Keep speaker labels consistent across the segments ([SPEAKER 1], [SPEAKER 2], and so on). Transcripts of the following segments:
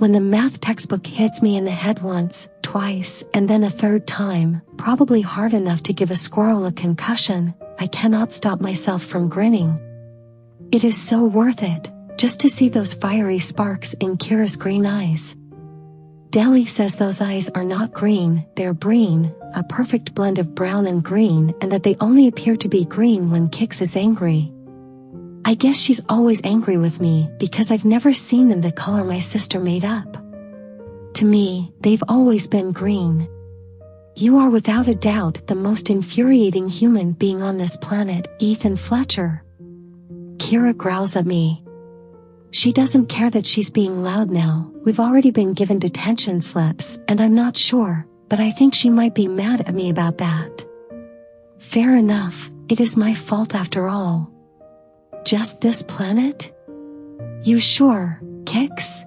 [SPEAKER 1] When the math textbook hits me in the head once, twice, and then a third time, probably hard enough to give a squirrel a concussion, I cannot stop myself from grinning. It is so worth it, just to see those fiery sparks in Kira's green eyes. Deli says those eyes are not green, they're breen, a perfect blend of brown and green, and that they only appear to be green when Kix is angry. I guess she's always angry with me because I've never seen them the color my sister made up. To me, they've always been green. You are without a doubt the most infuriating human being on this planet, Ethan Fletcher. Kira growls at me. She doesn't care that she's being loud now. We've already been given detention slips, and I'm not sure, but I think she might be mad at me about that. Fair enough, it is my fault after all. Just this planet? You sure, Kix?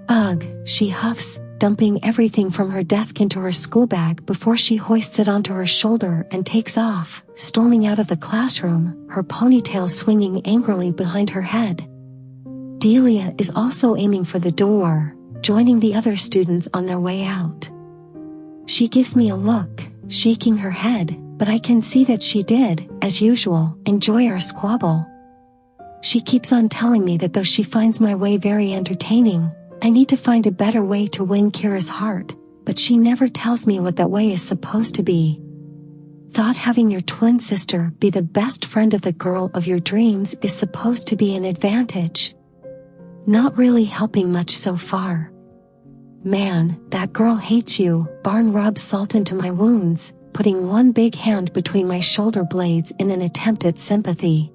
[SPEAKER 1] Ugh, she huffs, dumping everything from her desk into her school bag before she hoists it onto her shoulder and takes off, storming out of the classroom, her ponytail swinging angrily behind her head. Delia is also aiming for the door, joining the other students on their way out. She gives me a look, shaking her head, but I can see that she did, as usual, enjoy our squabble. She keeps on telling me that though she finds my way very entertaining, I need to find a better way to win Kira's heart, but she never tells me what that way is supposed to be. Thought having your twin sister be the best friend of the girl of your dreams is supposed to be an advantage. Not really helping much so far. Man, that girl hates you. Barn rubs salt into my wounds, putting one big hand between my shoulder blades in an attempt at sympathy.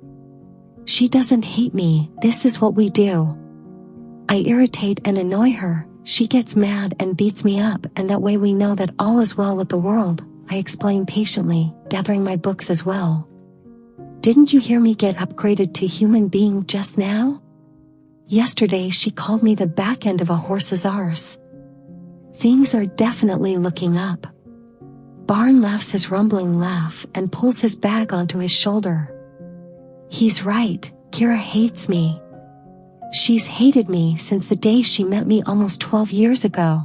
[SPEAKER 1] She doesn't hate me, this is what we do. I irritate and annoy her, she gets mad and beats me up, and that way we know that all is well with the world, I explain patiently, gathering my books as well. Didn't you hear me get upgraded to human being just now? Yesterday she called me the back end of a horse's arse. Things are definitely looking up. Barn laughs his rumbling laugh and pulls his bag onto his shoulder. He's right, Kira hates me. She's hated me since the day she met me almost 12 years ago.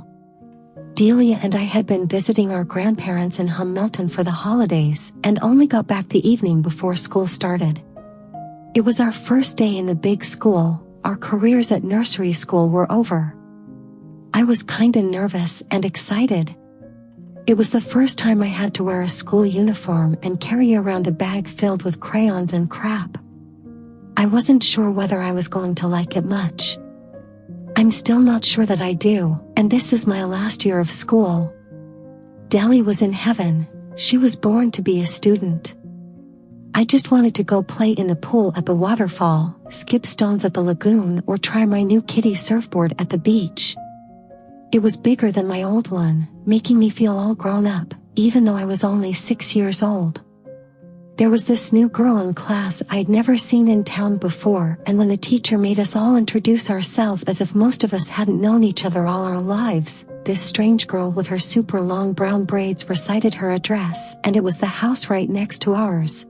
[SPEAKER 1] Delia and I had been visiting our grandparents in Hamilton for the holidays and only got back the evening before school started. It was our first day in the big school, our careers at nursery school were over. I was kinda nervous and excited. It was the first time I had to wear a school uniform and carry around a bag filled with crayons and crap. I wasn't sure whether I was going to like it much. I'm still not sure that I do, and this is my last year of school. Deli was in heaven, she was born to be a student. I just wanted to go play in the pool at the waterfall, skip stones at the lagoon, or try my new kiddie surfboard at the beach. It was bigger than my old one, making me feel all grown up, even though I was only 6 years old. There was this new girl in class I'd never seen in town before, and when the teacher made us all introduce ourselves as if most of us hadn't known each other all our lives, this strange girl with her super long brown braids recited her address, and it was the house right next to ours.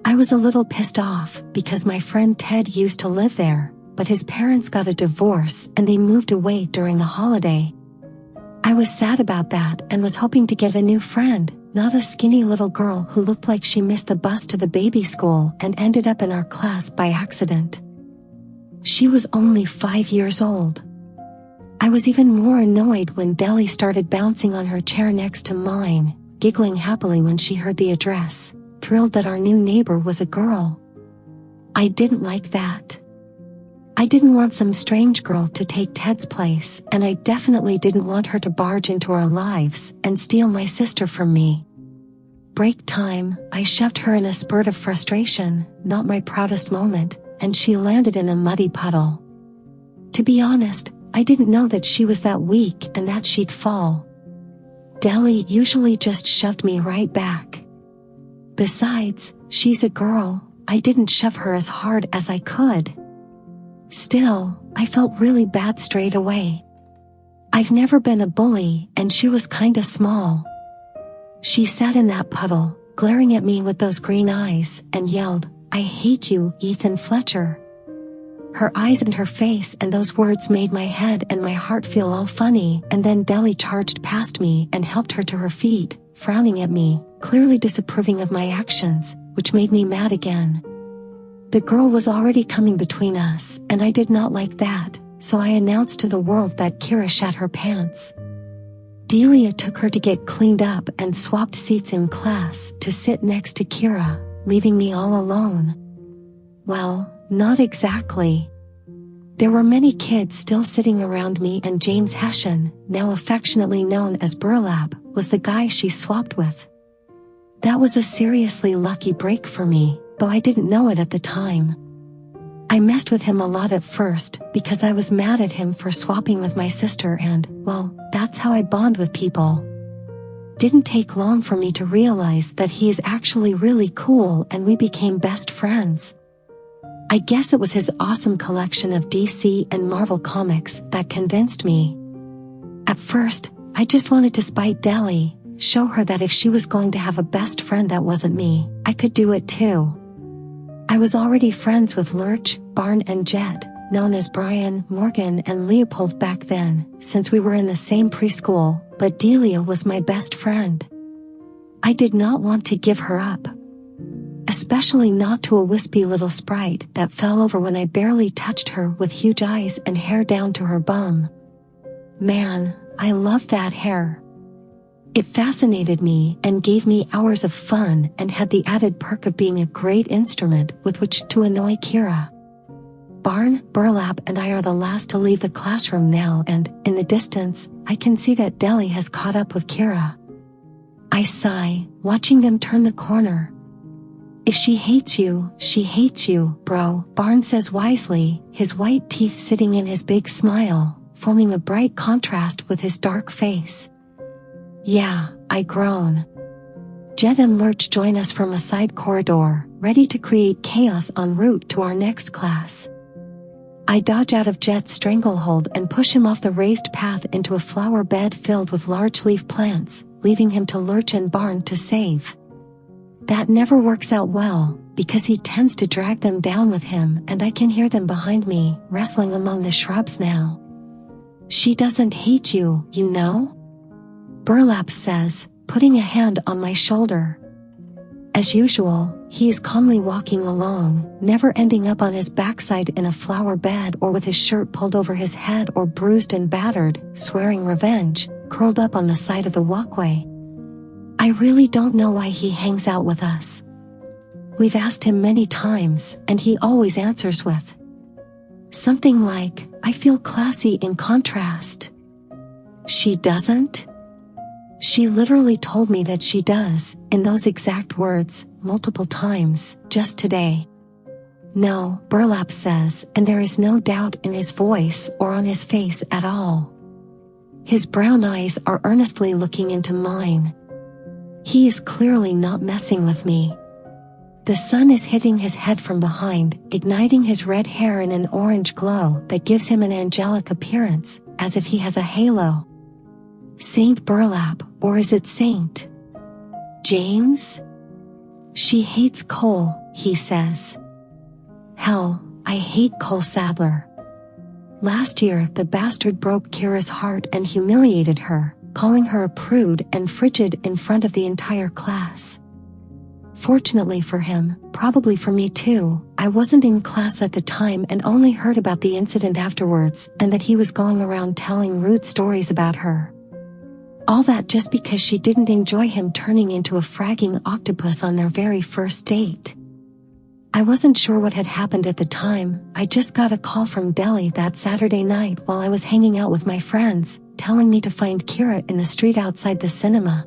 [SPEAKER 1] I was a little pissed off, because my friend Ted used to live there, but his parents got a divorce and they moved away during the holiday. I was sad about that and was hoping to get a new friend, not a skinny little girl who looked like she missed the bus to the baby school and ended up in our class by accident. She was only 5 years old. I was even more annoyed when Deli started bouncing on her chair next to mine, giggling happily when she heard the address, thrilled that our new neighbor was a girl. I didn't like that. I didn't want some strange girl to take Ted's place, and I definitely didn't want her to barge into our lives and steal my sister from me. Break time, I shoved her in a spurt of frustration, not my proudest moment, and she landed in a muddy puddle. To be honest, I didn't know that she was that weak and that she'd fall. Deli usually just shoved me right back. Besides, she's a girl, I didn't shove her as hard as I could. Still, I felt really bad straight away. I've never been a bully, and she was kinda small. She sat in that puddle, glaring at me with those green eyes, and yelled, "I hate you, Ethan Fletcher." Her eyes and her face and those words made my head and my heart feel all funny, and then Deli charged past me and helped her to her feet, frowning at me, clearly disapproving of my actions, which made me mad again. The girl was already coming between us, and I did not like that, so I announced to the world that Kira shat her pants. Delia took her to get cleaned up and swapped seats in class to sit next to Kira, leaving me all alone. Well, not exactly. There were many kids still sitting around me, and James Hessian, now affectionately known as Burlap, was the guy she swapped with. That was a seriously lucky break for me, though I didn't know it at the time. I messed with him a lot at first because I was mad at him for swapping with my sister, and, well, that's how I bond with people. Didn't take long for me to realize that he is actually really cool, and we became best friends. I guess it was his awesome collection of DC and Marvel comics that convinced me. At first, I just wanted to spite Deli, show her that if she was going to have a best friend that wasn't me, I could do it too. I was already friends with Lurch, Barn and Jet, known as Brian, Morgan and Leopold back then, since we were in the same preschool, but Delia was my best friend. I did not want to give her up. Especially not to a wispy little sprite that fell over when I barely touched her with huge eyes and hair down to her bum. Man, I loved that hair. It fascinated me and gave me hours of fun and had the added perk of being a great instrument with which to annoy Kira. Barn, Burlap and I are the last to leave the classroom now, and, in the distance, I can see that Deli has caught up with Kira. I sigh, watching them turn the corner. If she hates you, bro, Barn says wisely, his white teeth sitting in his big smile, forming a bright contrast with his dark face. Yeah, I groan. Jet and Lurch join us from a side corridor, ready to create chaos en route to our next class. I dodge out of Jet's stranglehold and push him off the raised path into a flower bed filled with large leaf plants, leaving him to Lurch and Barn to save. That never works out well, because he tends to drag them down with him, and I can hear them behind me, wrestling among the shrubs now. She doesn't hate you, you know? Burlap says, putting a hand on my shoulder. As usual, he is calmly walking along, never ending up on his backside in a flower bed or with his shirt pulled over his head or bruised and battered, swearing revenge, curled up on the side of the walkway. I really don't know why he hangs out with us. We've asked him many times, and he always answers with something like, I feel classy in contrast. She doesn't? She literally told me that she does, in those exact words, multiple times, just today. No, Burlap says, and there is no doubt in his voice or on his face at all. His brown eyes are earnestly looking into mine. He is clearly not messing with me. The sun is hitting his head from behind, igniting his red hair in an orange glow that gives him an angelic appearance, as if he has a halo. Saint Burlap, or is it Saint James? She hates Cole, he says. Hell, I hate Cole Sadler. Last year, the bastard broke Kira's heart and humiliated her, calling her a prude and frigid in front of the entire class. Fortunately for him, probably for me too, I wasn't in class at the time and only heard about the incident afterwards, and that he was going around telling rude stories about her. All that just because she didn't enjoy him turning into a fragging octopus on their very first date. I wasn't sure what had happened at the time. I just got a call from Deli that Saturday night while I was hanging out with my friends, telling me to find Kira in the street outside the cinema.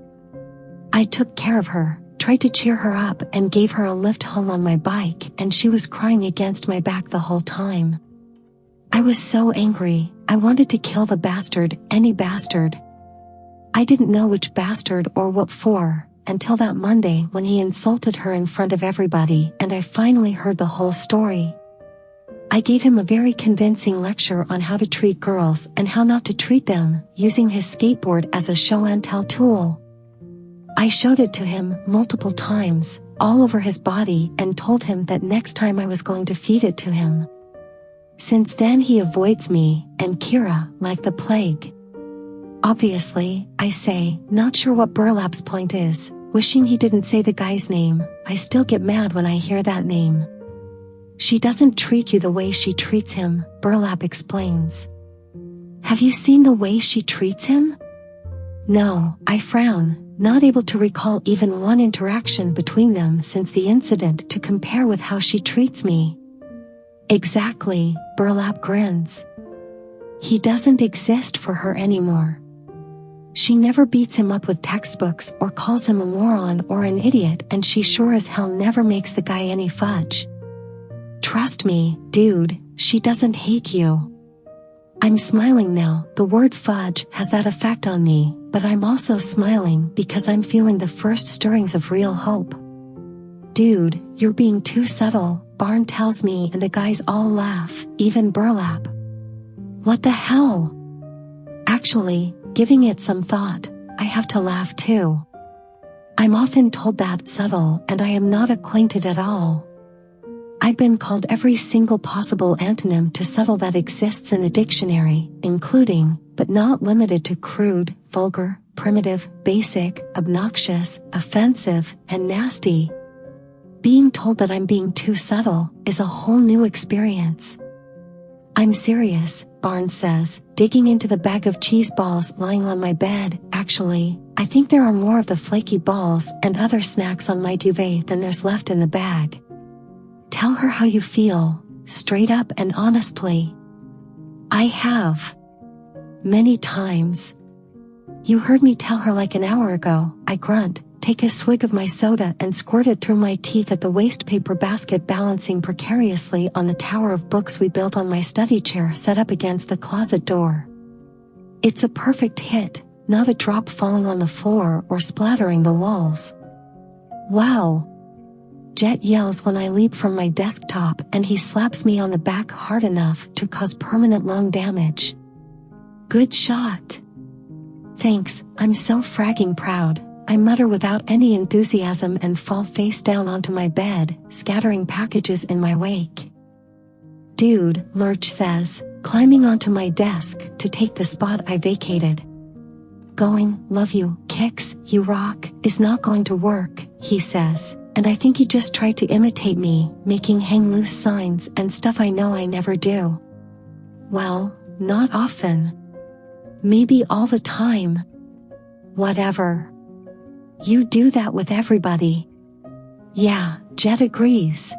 [SPEAKER 1] I took care of her, tried to cheer her up and gave her a lift home on my bike, and she was crying against my back the whole time. I was so angry, I wanted to kill the bastard, any bastard. I didn't know which bastard or what for, until that Monday when he insulted her in front of everybody and I finally heard the whole story. I gave him a very convincing lecture on how to treat girls and how not to treat them, using his skateboard as a show and tell tool. I showed it to him multiple times, all over his body, and told him that next time I was going to feed it to him. Since then he avoids me and Kira like the plague. Obviously, I say, not sure what Burlap's point is, wishing he didn't say the guy's name. I still get mad when I hear that name. She doesn't treat you the way she treats him, Burlap explains. Have you seen the way she treats him? No, I frown, not able to recall even one interaction between them since the incident to compare with how she treats me. Exactly, Burlap grins. He doesn't exist for her anymore. She never beats him up with textbooks or calls him a moron or an idiot, and she sure as hell never makes the guy any fudge. Trust me, dude, she doesn't hate you. I'm smiling now. The word fudge has that effect on me, but I'm also smiling because I'm feeling the first stirrings of real hope. Dude, you're being too subtle, Barn tells me, and the guys all laugh, even Burlap. What the hell? Actually, giving it some thought, I have to laugh too. I'm often told that subtle, and I am not acquainted at all. I've been called every single possible antonym to subtle that exists in the dictionary, including, but not limited to crude, vulgar, primitive, basic, obnoxious, offensive, and nasty. Being told that I'm being too subtle is a whole new experience. I'm serious, Barnes says, digging into the bag of cheese balls lying on my bed. Actually, I think there are more of the flaky balls and other snacks on my duvet than there's left in the bag. Tell her how you feel, straight up and honestly. I have. Many times. You heard me tell her like an hour ago, I grunt, take a swig of my soda and squirt it through my teeth at the wastepaper basket balancing precariously on the tower of books we built on my study chair set up against the closet door. It's a perfect hit, not a drop falling on the floor or splattering the walls. Wow! Jet yells when I leap from my desktop and he slaps me on the back hard enough to cause permanent lung damage. Good shot. Thanks, I'm so fragging proud, I mutter without any enthusiasm and fall face down onto my bed, scattering packages in my wake. Dude, Lurch says, climbing onto my desk to take the spot I vacated. Going, love you, kicks, you rock, is not going to work, he says. And I think he just tried to imitate me, making hang loose signs and stuff I know I never do. Well, not often. Maybe all the time. Whatever. You do that with everybody. Yeah, Jet agrees.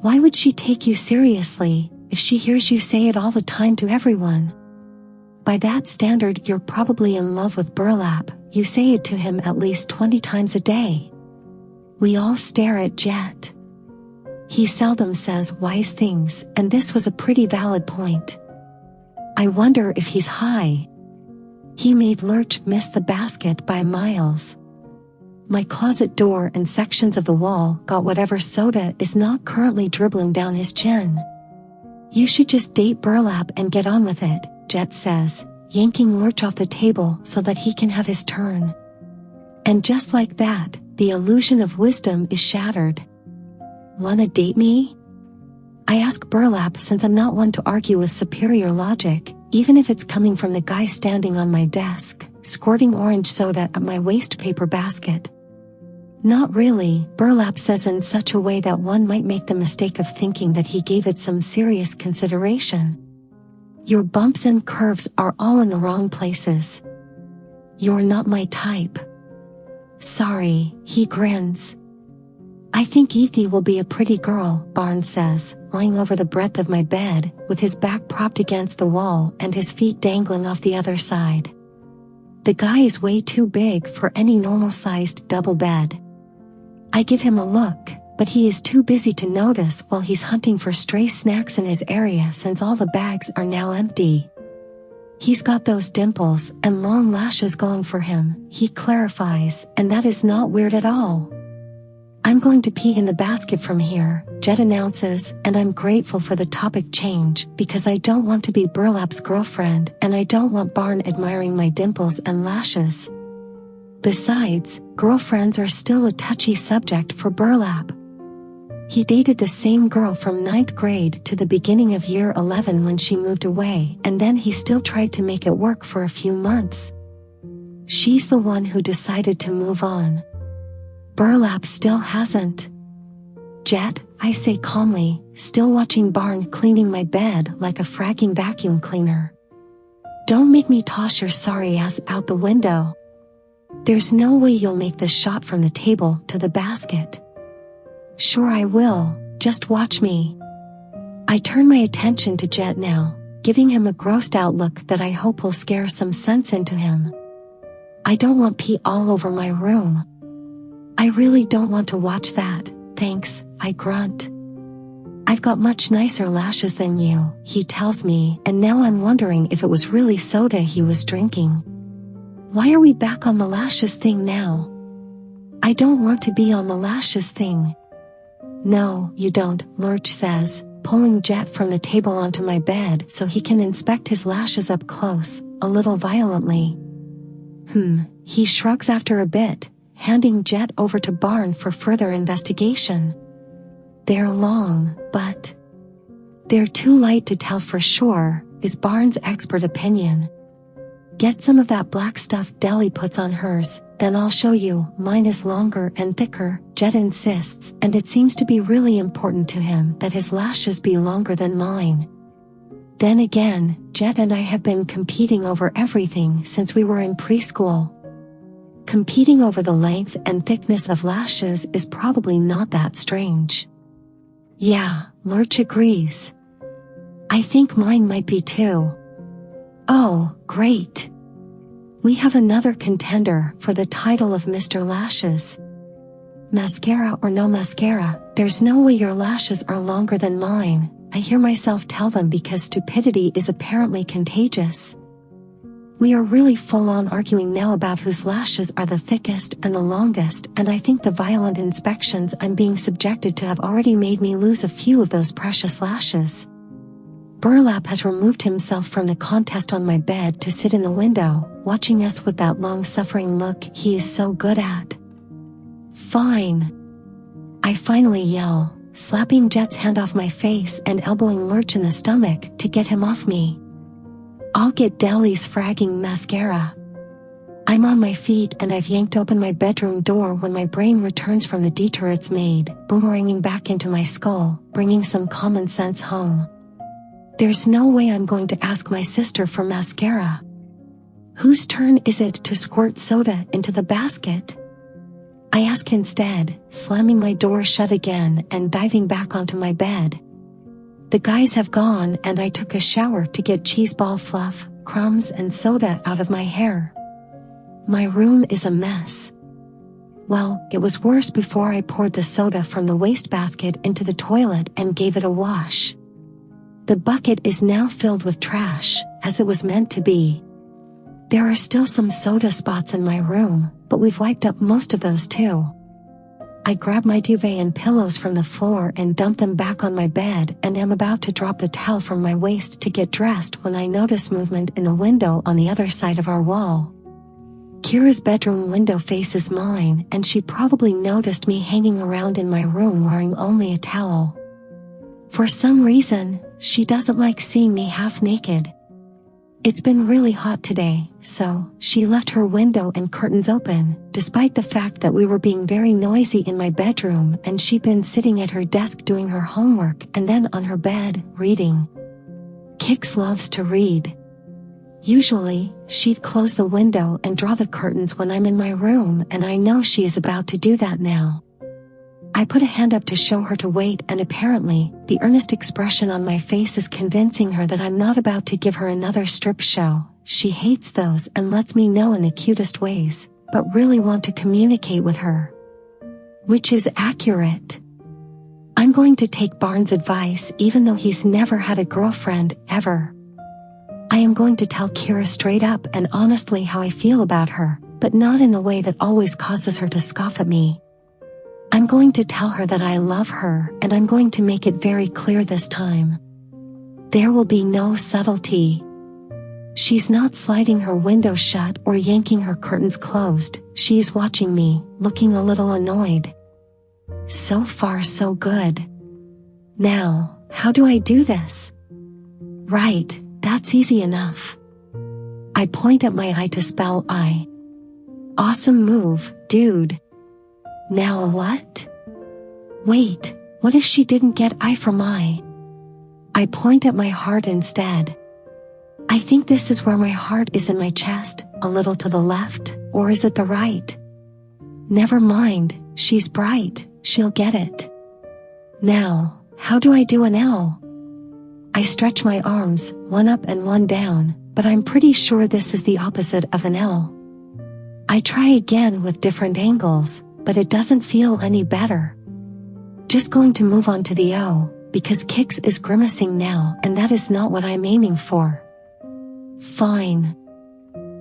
[SPEAKER 1] Why would she take you seriously if she hears you say it all the time to everyone? By that standard, you're probably in love with Burlap. You say it to him at least 20 times a day. We all stare at Jet. He seldom says wise things, and this was a pretty valid point. I wonder if he's high. He made Lurch miss the basket by miles. My closet door and sections of the wall got whatever soda is not currently dribbling down his chin. You should just date Burlap and get on with it, Jet says, yanking Lurch off the table so that he can have his turn. And just like that, the illusion of wisdom is shattered. Wanna date me? I ask Burlap since I'm not one to argue with superior logic, even if it's coming from the guy standing on my desk, squirting orange soda at my wastepaper basket. Not really, Burlap says in such a way that one might make the mistake of thinking that he gave it some serious consideration. Your bumps and curves are all in the wrong places. You're not my type. Sorry, he grins. I think Ethy will be a pretty girl, Barnes says, lying over the breadth of my bed, with his back propped against the wall and his feet dangling off the other side. The guy is way too big for any normal-sized double bed. I give him a look, but he is too busy to notice while he's hunting for stray snacks in his area since all the bags are now empty. He's got those dimples and long lashes going for him, he clarifies, and that is not weird at all. I'm going to pee in the basket from here, Jet announces, and I'm grateful for the topic change because I don't want to be Burlap's girlfriend and I don't want Barn admiring my dimples and lashes. Besides, girlfriends are still a touchy subject for Burlap. He dated the same girl from 9th grade to the beginning of year 11 when she moved away, and then he still tried to make it work for a few months. She's the one who decided to move on. Burlap still hasn't. Jet, I say calmly, still watching Barn cleaning my bed like a fragging vacuum cleaner. Don't make me toss your sorry ass out the window. There's no way you'll make the shot from the table to the basket. Sure I will, just watch me. I turn my attention to Jet now, giving him a grossed out look that I hope will scare some sense into him. I don't want pee all over my room. I really don't want to watch that, thanks, I grunt. I've got much nicer lashes than you, he tells me, and now I'm wondering if it was really soda he was drinking. Why are we back on the lashes thing now? I don't want to be on the lashes thing. No, you don't, Lurch says, pulling Jet from the table onto my bed so he can inspect his lashes up close, a little violently. He shrugs after a bit, handing Jet over to Barn for further investigation. They're long, but they're too light to tell for sure, is Barn's expert opinion. Get some of that black stuff Deli puts on hers, then I'll show you. Mine is longer and thicker, Jet insists, and it seems to be really important to him that his lashes be longer than mine. Then again, Jet and I have been competing over everything since we were in preschool. Competing over the length and thickness of lashes is probably not that strange. Yeah, Lurch agrees. I think mine might be too. Oh, great. We have another contender for the title of Mr. Lashes. Mascara or no mascara, there's no way your lashes are longer than mine, I hear myself tell them because stupidity is apparently contagious. We are really full-on arguing now about whose lashes are the thickest and the longest, and I think the violent inspections I'm being subjected to have already made me lose a few of those precious lashes. Burlap has removed himself from the contest on my bed to sit in the window, watching us with that long-suffering look he is so good at. Fine. I finally yell, slapping Jet's hand off my face and elbowing Lurch in the stomach to get him off me. I'll get Deli's fragging mascara. I'm on my feet and I've yanked open my bedroom door when my brain returns from the detour it's made, boomeranging back into my skull, bringing some common sense home. There's no way I'm going to ask my sister for mascara. Whose turn is it to squirt soda into the basket? I ask instead, slamming my door shut again and diving back onto my bed. The guys have gone and I took a shower to get cheese ball fluff, crumbs and soda out of my hair. My room is a mess. Well, it was worse before I poured the soda from the wastebasket into the toilet and gave it a wash. The bucket is now filled with trash, as it was meant to be. There are still some soda spots in my room, but we've wiped up most of those too. I grab my duvet and pillows from the floor and dump them back on my bed and am about to drop the towel from my waist to get dressed when I notice movement in the window on the other side of our wall. Kira's bedroom window faces mine, and she probably noticed me hanging around in my room wearing only a towel. For some reason, she doesn't like seeing me half naked. It's been really hot today, so she left her window and curtains open, despite the fact that we were being very noisy in my bedroom and she'd been sitting at her desk doing her homework and then on her bed, reading. Kix loves to read. Usually, she'd close the window and draw the curtains when I'm in my room, and I know she is about to do that now. I put a hand up to show her to wait, and apparently, the earnest expression on my face is convincing her that I'm not about to give her another strip show. She hates those and lets me know in the cutest ways, but really want to communicate with her. Which is accurate. I'm going to take Barnes' advice even though he's never had a girlfriend, ever. I am going to tell Kira straight up and honestly how I feel about her, but not in the way that always causes her to scoff at me. I'm going to tell her that I love her, and I'm going to make it very clear this time. There will be no subtlety. She's not sliding her window shut or yanking her curtains closed, she is watching me, looking a little annoyed. So far so good. Now, how do I do this? Right, that's easy enough. I point at my eye to spell I. Awesome move, dude. Now what? Wait, what if she didn't get I from I? I point at my heart instead. I think this is where my heart is in my chest, a little to the left, or is it the right? Never mind, she's bright, she'll get it. Now, how do I do an L? I stretch my arms, one up and one down, but I'm pretty sure this is the opposite of an L. I try again with different angles, but it doesn't feel any better. Just going to move on to the O, because Kix is grimacing now and that is not what I'm aiming for. Fine.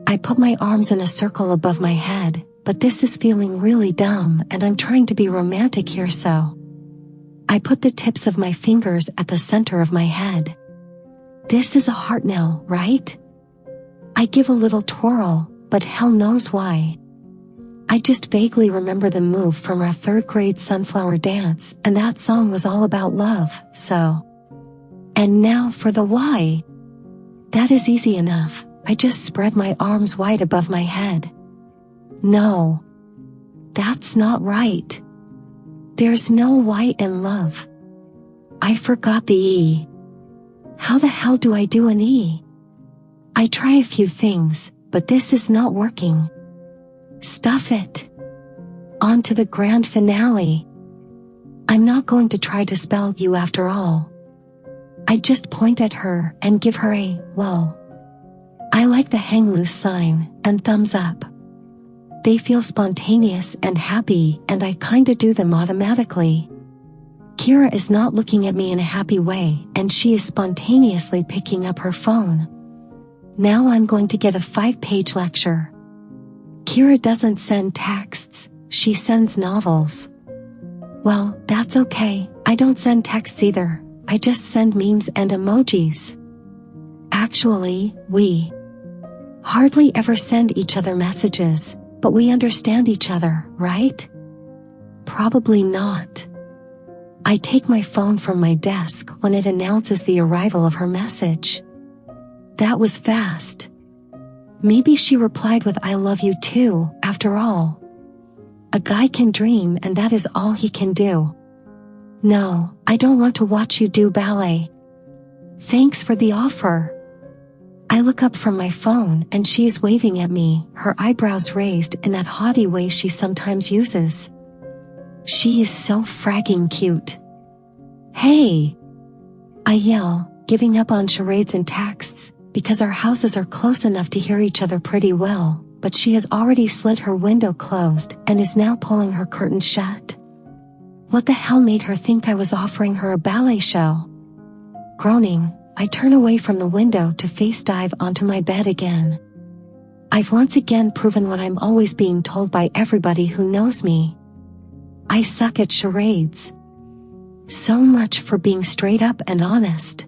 [SPEAKER 1] I put my arms in a circle above my head, but this is feeling really dumb and I'm trying to be romantic here, so I put the tips of my fingers at the center of my head. This is a heart now, right? I give a little twirl, but hell knows why. I just vaguely remember the move from our 3rd grade sunflower dance, and that song was all about love, so. And now for the Y. That is easy enough, I just spread my arms wide above my head. No. That's not right. There's no Y in love. I forgot the E. How the hell do I do an E? I try a few things, but this is not working. Stuff it. On to the grand finale. I'm not going to try to spell you after all. I just point at her and give her a, well. I like the hang loose sign and thumbs up. They feel spontaneous and happy and I kinda do them automatically. Kira is not looking at me in a happy way and she is spontaneously picking up her phone. Now I'm going to get a 5-page lecture. Kira doesn't send texts, she sends novels. Well, that's okay, I don't send texts either, I just send memes and emojis. Actually, we hardly ever send each other messages, but we understand each other, right? Probably not. I take my phone from my desk when it announces the arrival of her message. That was fast. Maybe she replied with I love you too, after all. A guy can dream and that is all he can do. No, I don't want to watch you do ballet. Thanks for the offer. I look up from my phone and she is waving at me, her eyebrows raised in that haughty way she sometimes uses. She is so fragging cute. Hey! I yell, giving up on charades and texts, because our houses are close enough to hear each other pretty well, but she has already slid her window closed and is now pulling her curtains shut. What the hell made her think I was offering her a ballet show? Groaning, I turn away from the window to face dive onto my bed again. I've once again proven what I'm always being told by everybody who knows me. I suck at charades. So much for being straight up and honest.